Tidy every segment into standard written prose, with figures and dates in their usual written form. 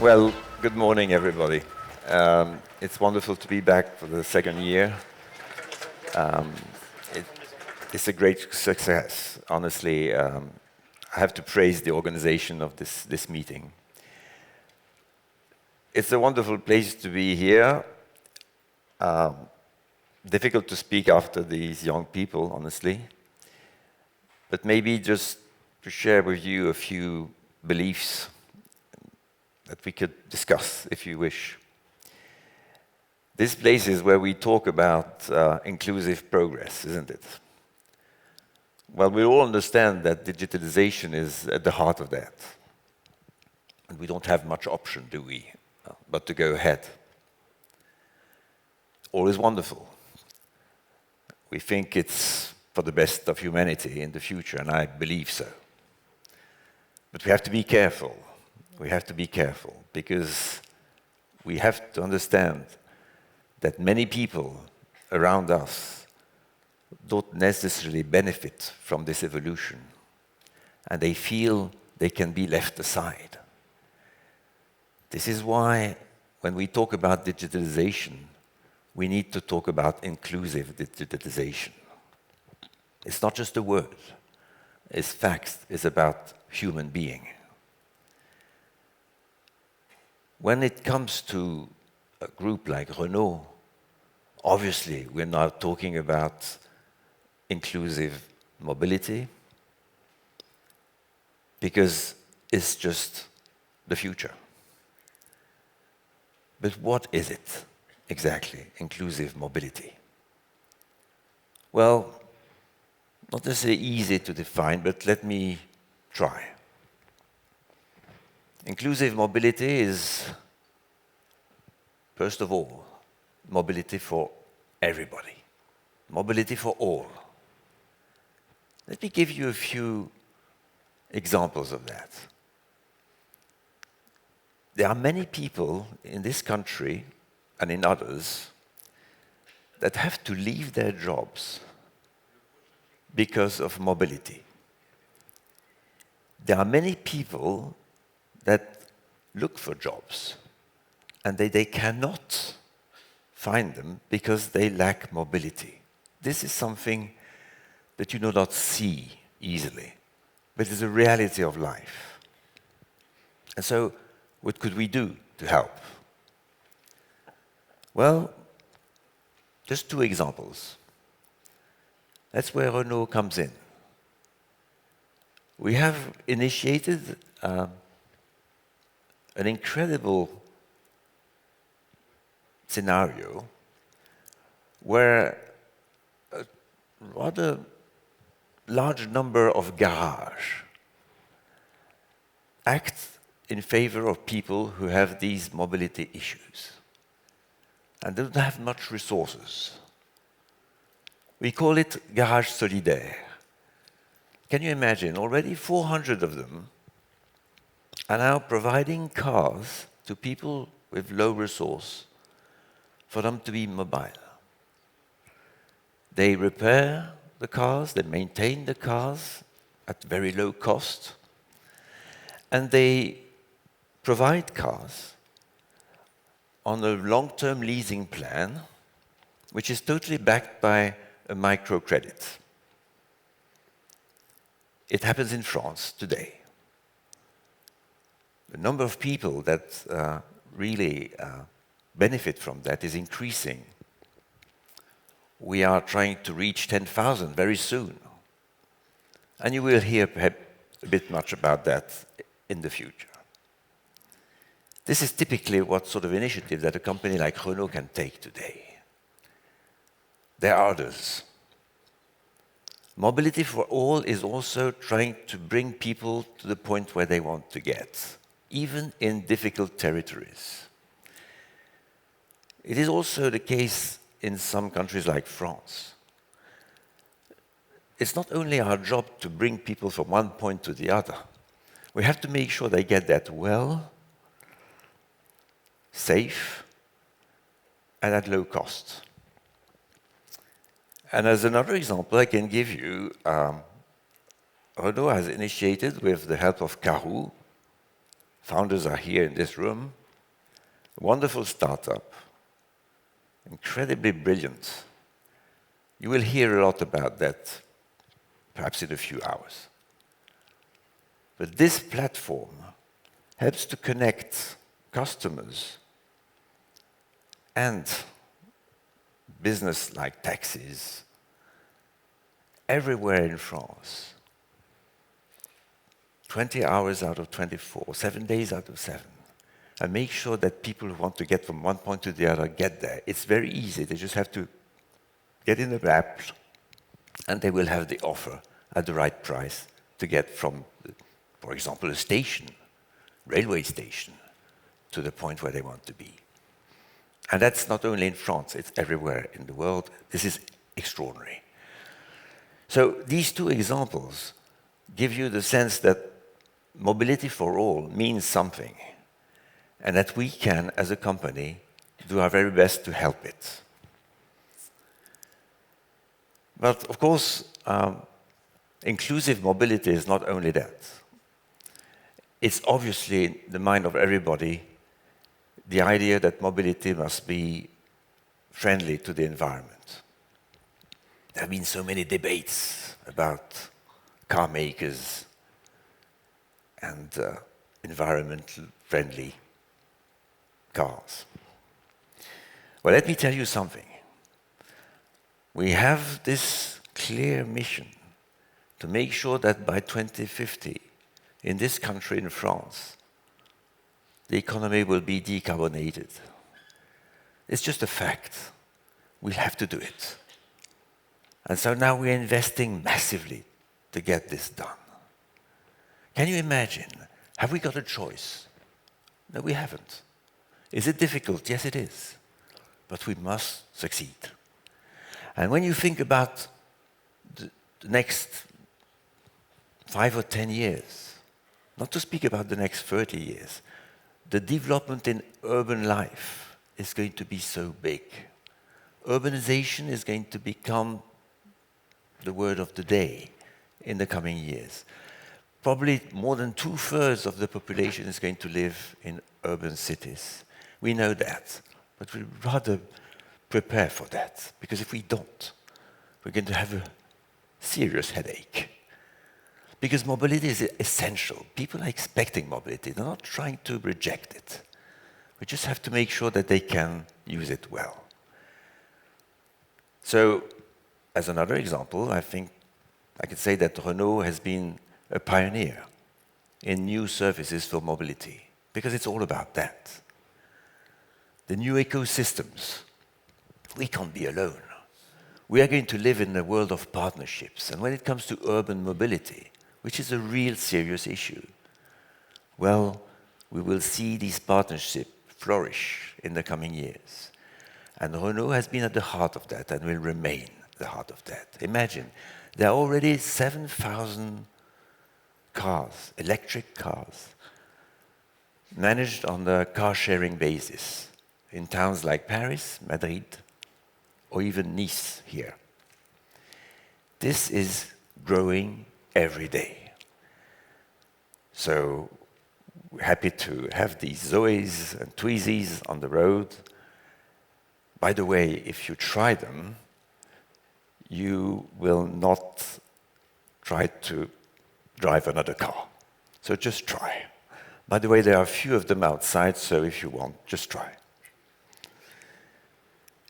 Well, good morning, everybody. It's wonderful to be back for the second year. Um, it, it's a great success, honestly. I have to praise the organization of this meeting. It's a wonderful place to be here. Difficult to speak after these young people, honestly. But maybe just to share with you a few beliefs that we could discuss, if you wish. This place is where we talk about inclusive progress, isn't it? Well, we all understand that digitalization is at the heart of that. And we don't have much option, do we, but to go ahead. All is wonderful. We think it's for the best of humanity in the future, and I believe so. But we have to be careful. We have to be careful, because we have to understand that many people around us don't necessarily benefit from this evolution, and they feel they can be left aside. This is why, when we talk about digitalization, we need to talk about inclusive digitalization. It's not just a word. It's facts. It's about human being. When it comes to a group like Renault, obviously we're now talking about inclusive mobility, because it's just the future. But what is it exactly, inclusive mobility? Well, not necessarily easy to define, but let me try. Inclusive mobility is, first of all, mobility for everybody, mobility for all. Let me give you a few examples of that. There are many people in this country and in others that have to leave their jobs because of mobility. There are many people that look for jobs, and they cannot find them because they lack mobility. This is something that you do not see easily, but it's a reality of life. And so, what could we do to help? Well, just two examples. That's where Renault comes in. We have initiated an incredible scenario where a rather large number of garages act in favor of people who have these mobility issues and don't have much resources. We call it Garage Solidaire. Can you imagine? Already 400 of them are now providing cars to people with low resource for them to be mobile. They repair the cars, they maintain the cars at very low cost, and they provide cars on a long-term leasing plan, which is totally backed by a microcredit. It happens in France today. The number of people that really benefit from that is increasing. We are trying to reach 10,000 very soon. And you will hear perhaps a bit much about that in the future. This is typically what sort of initiative that a company like Renault can take today. There are others. Mobility for all is also trying to bring people to the point where they want to get, even in difficult territories. It is also the case in some countries like France. It's not only our job to bring people from one point to the other. We have to make sure they get that well, safe, and at low cost. And as another example I can give you, Renault has initiated, with the help of Carou, founders are here in this room. Wonderful startup, incredibly brilliant. You will hear a lot about that, perhaps in a few hours. But this platform helps to connect customers and business like taxis everywhere in France. 20 hours out of 24, 7 days out of 7. And make sure that people who want to get from one point to the other get there. It's very easy. They just have to get in the app and they will have the offer at the right price to get from, for example, a station, railway station, to the point where they want to be. And that's not only in France, it's everywhere in the world. This is extraordinary. So these two examples give you the sense that mobility for all means something, and that we can, as a company, do our very best to help it. But of course, inclusive mobility is not only that. It's obviously in the mind of everybody the idea that mobility must be friendly to the environment. There have been so many debates about car makers and environmental friendly cars. Well, let me tell you something. We have this clear mission to make sure that by 2050, in this country, in France, the economy will be decarbonated. It's just a fact. We'll have to do it. And so now we're investing massively to get this done. Can you imagine? Have we got a choice? No, we haven't. Is it difficult? Yes, it is. But we must succeed. And when you think about the next 5 or 10 years, not to speak about the next 30 years, the development in urban life is going to be so big. Urbanization is going to become the word of the day in the coming years. Probably more than 2/3 of the population is going to live in urban cities. We know that, but we'd rather prepare for that, because if we don't, we're going to have a serious headache. Because mobility is essential. People are expecting mobility. They're not trying to reject it. We just have to make sure that they can use it well. So, as another example, I think I could say that Renault has been a pioneer in new services for mobility, because it's all about that. The new ecosystems. We can't be alone. We are going to live in a world of partnerships. And when it comes to urban mobility, which is a real serious issue, well, we will see these partnerships flourish in the coming years. And Renault has been at the heart of that and will remain the heart of that. Imagine, there are already 7,000 cars, electric cars, managed on the car-sharing basis in towns like Paris, Madrid, or even Nice here. This is growing every day. So we're happy to have these Zoes and Twizies on the road. By the way, if you try them, you will not try to drive another car. So just try. By the way, there are a few of them outside, so if you want, just try.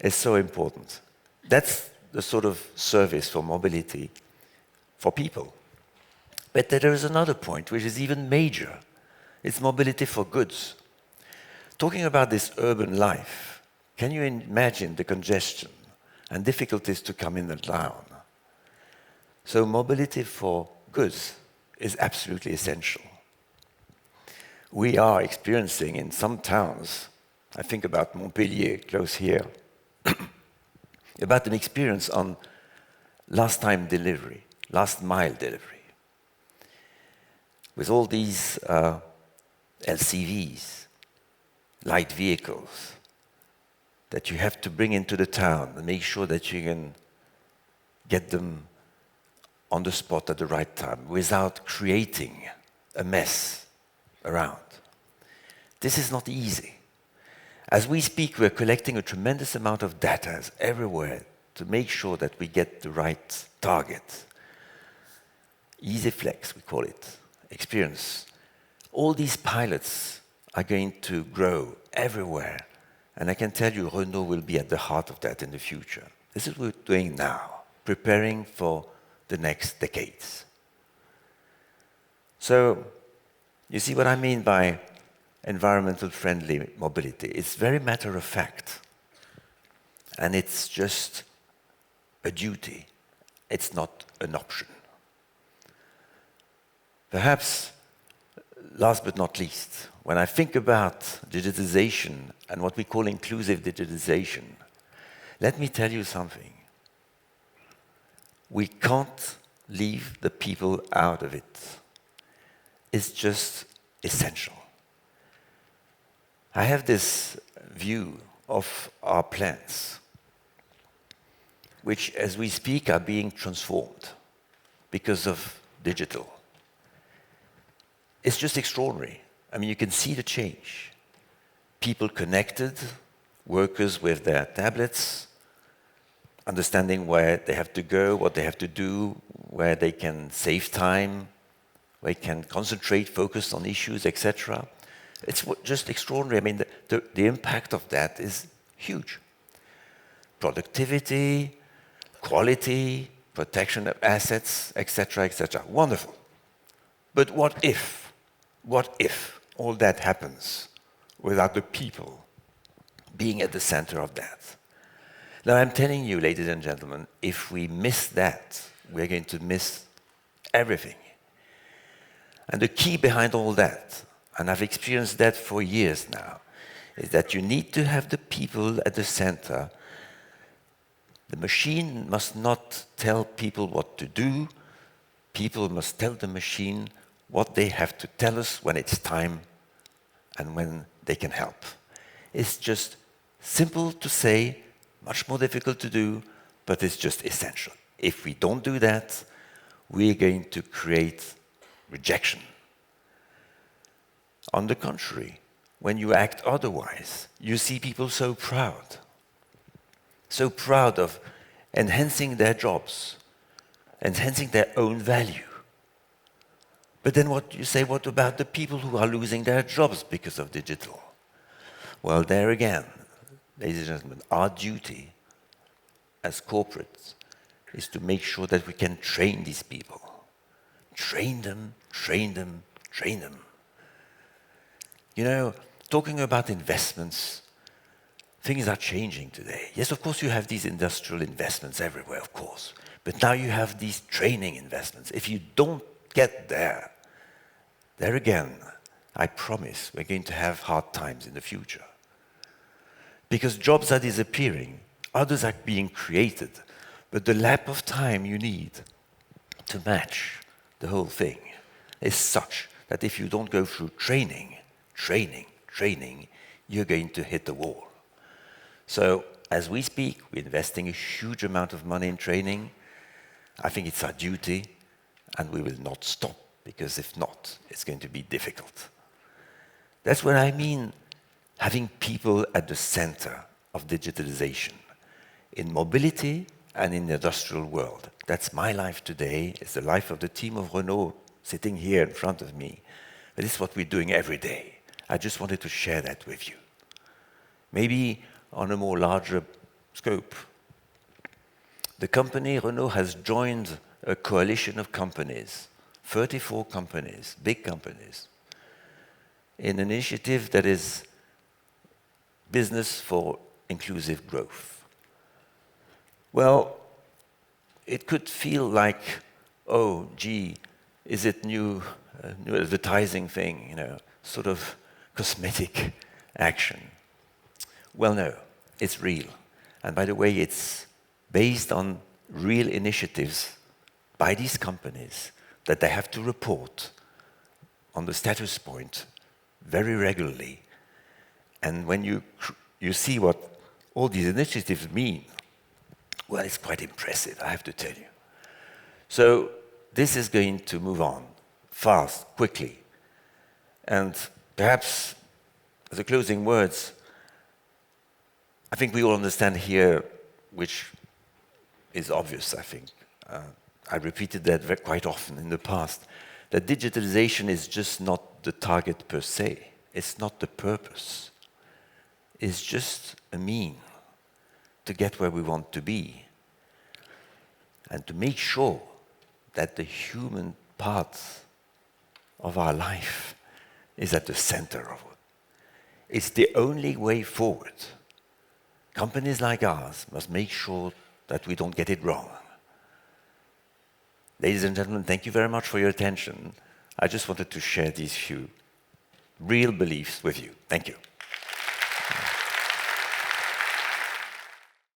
It's so important. That's the sort of service for mobility for people. But there is another point which is even major. It's mobility for goods. Talking about this urban life, can you imagine the congestion and difficulties to come in and town? So mobility for goods is absolutely essential. We are experiencing in some towns, I think about Montpellier, close here, about an experience on last mile delivery. With all these LCVs, light vehicles, that you have to bring into the town and make sure that you can get them on the spot at the right time without creating a mess around. this is not easy. As we speak, we're collecting a tremendous amount of data everywhere to make sure that we get the right target. Easy flex, we call it, experience. All these pilots are going to grow everywhere. And I can tell you, Renault will be at the heart of that in the future. This is what we're doing now, preparing for the next decades. So, you see what I mean by environmental friendly mobility. It's very matter of fact. And it's just a duty. It's not an option. Perhaps, last but not least, when I think about digitization and what we call inclusive digitization, let me tell you something. We can't leave the people out of it. It's just essential. I have this view of our plants, which, as we speak, are being transformed because of digital. It's just extraordinary. I mean, you can see the change. People connected, workers with their tablets, understanding where they have to go, what they have to do, where they can save time, where they can concentrate, focus on issues, etc. It's just extraordinary. I mean, the impact of that is huge. Productivity, quality, protection of assets, etc., etc. Wonderful. But what if all that happens without the people being at the center of that? Now, I'm telling you, ladies and gentlemen, if we miss that, we're going to miss everything. And the key behind all that, and I've experienced that for years now, is that you need to have the people at the center. The machine must not tell people what to do. People must tell the machine what they have to tell us when it's time and when they can help. It's just simple to say, much more difficult to do, but it's just essential. If we don't do that, we're going to create rejection. On the contrary, when you act otherwise, you see people so proud of enhancing their jobs, enhancing their own value. But then what you say, what about the people who are losing their jobs because of digital? Well, there again, ladies and gentlemen, our duty as corporates is to make sure that we can train these people. Train them, train them, train them. You know, talking about investments, things are changing today. Yes, of course, you have these industrial investments everywhere, of course. But now you have these training investments. If you don't get there again, I promise we're going to have hard times in the future. Because jobs are disappearing, others are being created, but the lap of time you need to match the whole thing is such that if you don't go through training, you're going to hit the wall. So, as we speak, we're investing a huge amount of money in training. I think it's our duty, and we will not stop, because if not, it's going to be difficult. That's what I mean, having people at the center of digitalization, in mobility and in the industrial world. That's my life today. It's the life of the team of Renault sitting here in front of me. But it's what we're doing every day. I just wanted to share that with you. Maybe on a more larger scope. The company Renault has joined a coalition of companies, 34 companies, big companies, in an initiative that is business for inclusive growth. Well, it could feel like, oh, gee, is it new advertising thing, you know, sort of cosmetic action. Well, no, it's real. And by the way, it's based on real initiatives by these companies that they have to report on the status point very regularly. And when you see what all these initiatives mean, well, it's quite impressive, I have to tell you. So this is going to move on fast, quickly. And perhaps as a closing words, I think we all understand here, which is obvious, I think. I repeated that quite often in the past, that digitalization is just not the target per se. It's not the purpose. It's just a mean to get where we want to be and to make sure that the human part of our life is at the center of it. It's the only way forward. Companies like ours must make sure that we don't get it wrong. Ladies and gentlemen, thank you very much for your attention. I just wanted to share these few real beliefs with you. Thank you.